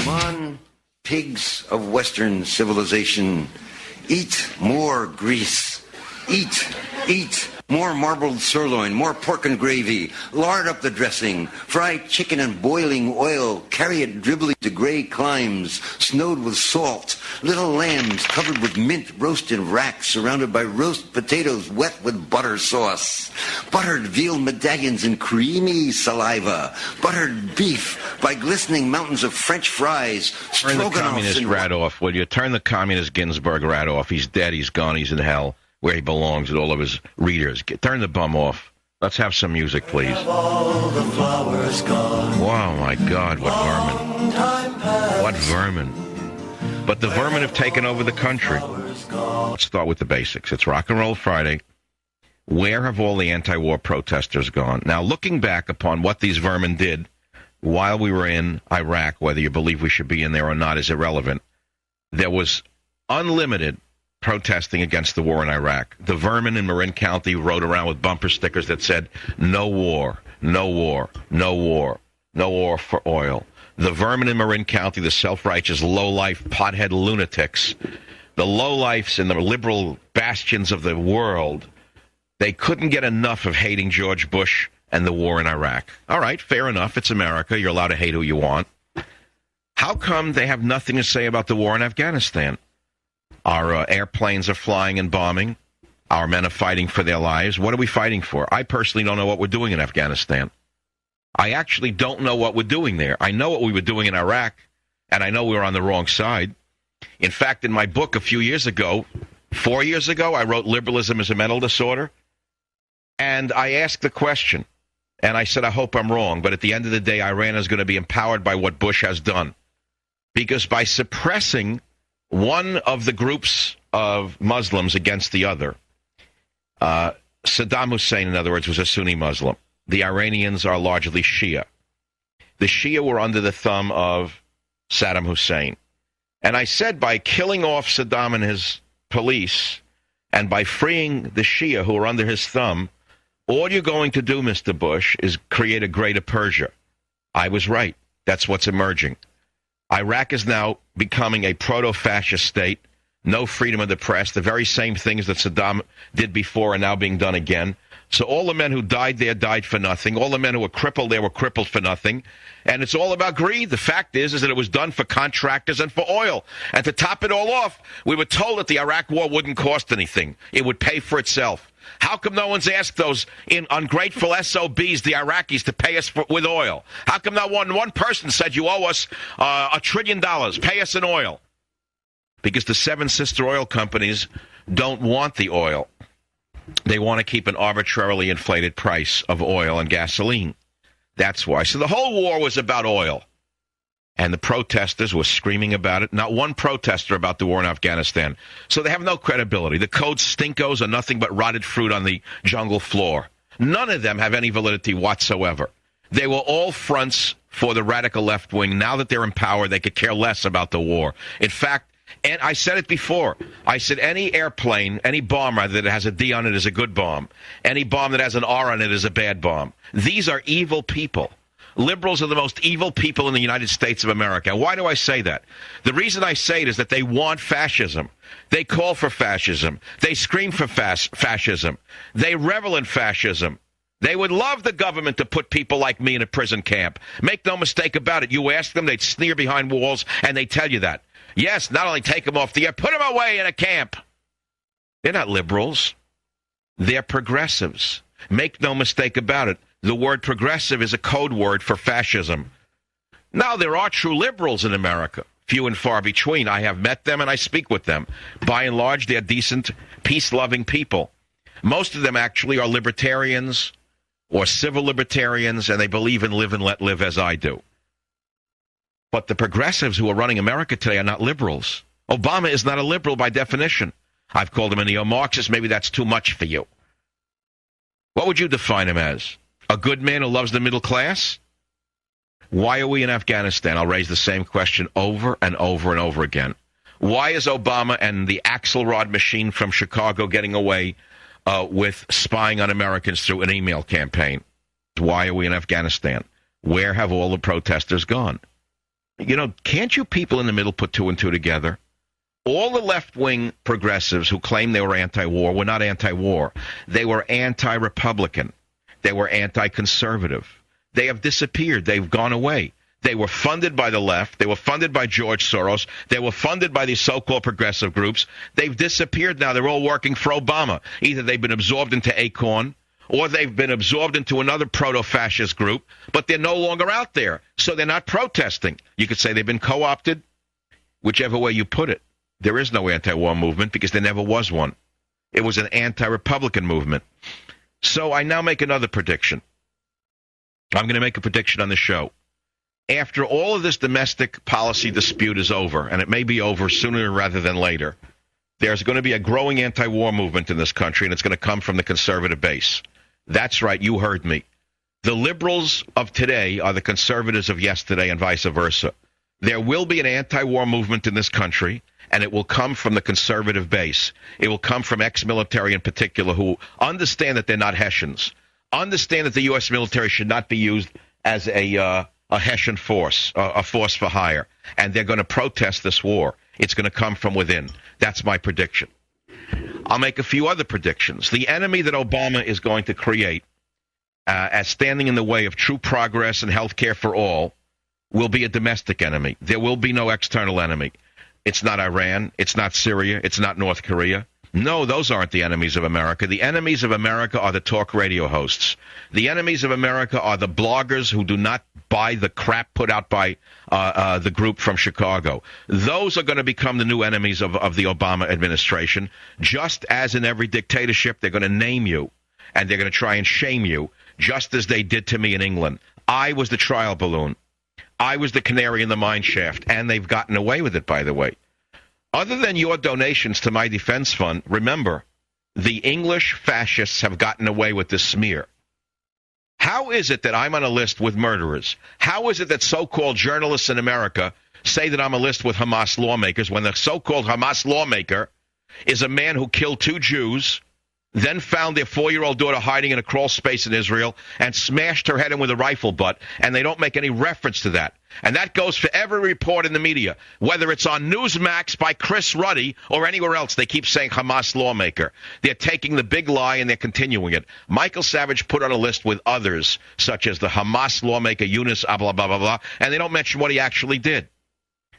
on, pigs of Western civilization, eat more grease. Eat more marbled sirloin, more pork and gravy, lard up the dressing, fry chicken in boiling oil, carry it dribbling to gray climes, snowed with salt, little lambs covered with mint, roast in racks, surrounded by roast potatoes wet with butter sauce, buttered veal medallions in creamy saliva, buttered beef by glistening mountains of French fries, Turn the communist rat off, will you? Turn the communist Ginsburg rat off. He's dead, he's gone, he's in hell, where he belongs with all of his readers. Turn the bum off. Let's have some music, please. All the flowers gone. Wow, my God, what vermin. What vermin. But the vermin have taken over the country. Let's start with the basics. It's Rock and Roll Friday. Where have all the anti-war protesters gone? Now, looking back upon what these vermin did while we were in Iraq, whether you believe we should be in there or not is irrelevant, there was unlimited protesting against the war in Iraq. The vermin in Marin County rode around with bumper stickers that said, no war, no war, no war, no war for oil. The vermin in Marin County, the self-righteous, low-life, pothead lunatics, the low-lifes in the liberal bastions of the world, they couldn't get enough of hating George Bush and the war in Iraq. All right, fair enough. It's America. You're allowed to hate who you want. How come they have nothing to say about the war in Afghanistan? Our airplanes are flying and bombing. Our men are fighting for their lives. What are we fighting for? I personally don't know what we're doing in Afghanistan. I actually don't know what we're doing there. I know what we were doing in Iraq, and I know we were on the wrong side. In fact, in my book a few years ago, 4 years ago, I wrote Liberalism is a Mental Disorder. And I asked the question, and I said, I hope I'm wrong, but at the end of the day, Iran is going to be empowered by what Bush has done. Because by suppressing one of the groups of Muslims against the other, Saddam Hussein, in other words, was a Sunni Muslim. The Iranians are largely Shia. The Shia were under the thumb of Saddam Hussein. And I said by killing off Saddam and his police and by freeing the Shia who are under his thumb, all you're going to do, Mr. Bush, is create a greater Persia. I was right. That's what's emerging. Iraq is now becoming a proto-fascist state, no freedom of the press, the very same things that Saddam did before are now being done again. So all the men who died there died for nothing. All the men who were crippled there were crippled for nothing. And it's all about greed. The fact is that it was done for contractors and for oil. And to top it all off, we were told that the Iraq war wouldn't cost anything. It would pay for itself. How come no one's asked those ungrateful SOBs, the Iraqis, to pay us with oil? How come not one person said you owe us $1 trillion, pay us in oil? Because the seven sister oil companies don't want the oil. They want to keep an arbitrarily inflated price of oil and gasoline. That's why. So the whole war was about oil. And the protesters were screaming about it. Not one protester about the war in Afghanistan. So they have no credibility. The code stinkos are nothing but rotted fruit on the jungle floor. None of them have any validity whatsoever. They were all fronts for the radical left wing. Now that they're in power, they could care less about the war. In fact, and I said it before, I said any airplane, any bomb rather, that has a D on it is a good bomb. Any bomb that has an R on it is a bad bomb. These are evil people. Liberals are the most evil people in the United States of America. Why do I say that? The reason I say it is that they want fascism. They call for fascism. They scream for fascism. They revel in fascism. They would love the government to put people like me in a prison camp. Make no mistake about it. You ask them, they'd sneer behind walls, and they tell you that. Yes, not only take them off the air, put them away in a camp. They're not liberals. They're progressives. Make no mistake about it. The word progressive is a code word for fascism. Now, there are true liberals in America, few and far between. I have met them and I speak with them. By and large, they're decent, peace-loving people. Most of them actually are libertarians or civil libertarians, and they believe in live and let live as I do. But the progressives who are running America today are not liberals. Obama is not a liberal by definition. I've called him a neo-Marxist. Maybe that's too much for you. What would you define him as? A good man who loves the middle class? Why are we in Afghanistan? I'll raise the same question over and over and over again. Why is Obama and the Axelrod machine from Chicago getting away with spying on Americans through an email campaign? Why are we in Afghanistan? Where have all the protesters gone? You know, can't you people in the middle put two and two together? All the left-wing progressives who claim they were anti-war were not anti-war. They were anti-Republican. They were anti-conservative. They have disappeared. They've gone away. They were funded by the left. They were funded by George Soros. They were funded by these so-called progressive groups. They've disappeared now. They're all working for Obama. Either they've been absorbed into ACORN or they've been absorbed into another proto-fascist group, but they're no longer out there, so they're not protesting. You could say they've been co-opted, whichever way you put it. There is no anti-war movement because there never was one. It was an anti-Republican movement. So I now make another prediction. I'm going to make a prediction on the show. After all of this domestic policy dispute is over, and it may be over sooner rather than later, there's going to be a growing anti-war movement in this country, and it's going to come from the conservative base. That's right, you heard me. The liberals of today are the conservatives of yesterday and vice versa. There will be an anti-war movement in this country, and it will come from the conservative base. It will come from ex-military in particular who understand that they're not Hessians, understand that the U.S. military should not be used as a Hessian force, a force for hire, and they're going to protest this war. It's going to come from within. That's my prediction. I'll make a few other predictions. The enemy that Obama is going to create as standing in the way of true progress and health care for all will be a domestic enemy. There will be no external enemy. It's not Iran. It's not Syria. It's not North Korea. No, those aren't the enemies of America. The enemies of America are the talk radio hosts. The enemies of America are the bloggers who do not buy the crap put out by the group from Chicago. Those are going to become the new enemies of the Obama administration. Just as in every dictatorship, they're going to name you, and they're going to try and shame you, just as they did to me in England. I was the trial balloon. I was the canary in the mine shaft, and they've gotten away with it, by the way. Other than your donations to my defense fund, remember, the English fascists have gotten away with this smear. How is it that I'm on a list with murderers? How is it that so-called journalists in America say that I'm on a list with Hamas lawmakers when the so-called Hamas lawmaker is a man who killed 2 Jews, then found their 4-year-old daughter hiding in a crawl space in Israel and smashed her head in with a rifle butt, and they don't make any reference to that. And that goes for every report in the media, whether it's on Newsmax by Chris Ruddy or anywhere else. They keep saying Hamas lawmaker. They're taking the big lie and they're continuing it. Michael Savage put on a list with others, such as the Hamas lawmaker Yunus, blah, blah, blah, blah, and they don't mention what he actually did.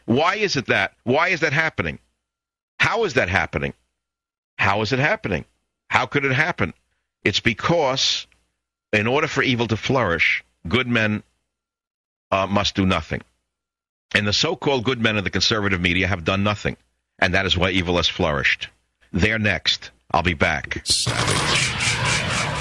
Why is it that? Why is that happening? How is that happening? How is it happening? How could it happen? It's because in order for evil to flourish, good men must do nothing. And the so-called good men of the conservative media have done nothing. And that is why evil has flourished. They're next. I'll be back. Savage.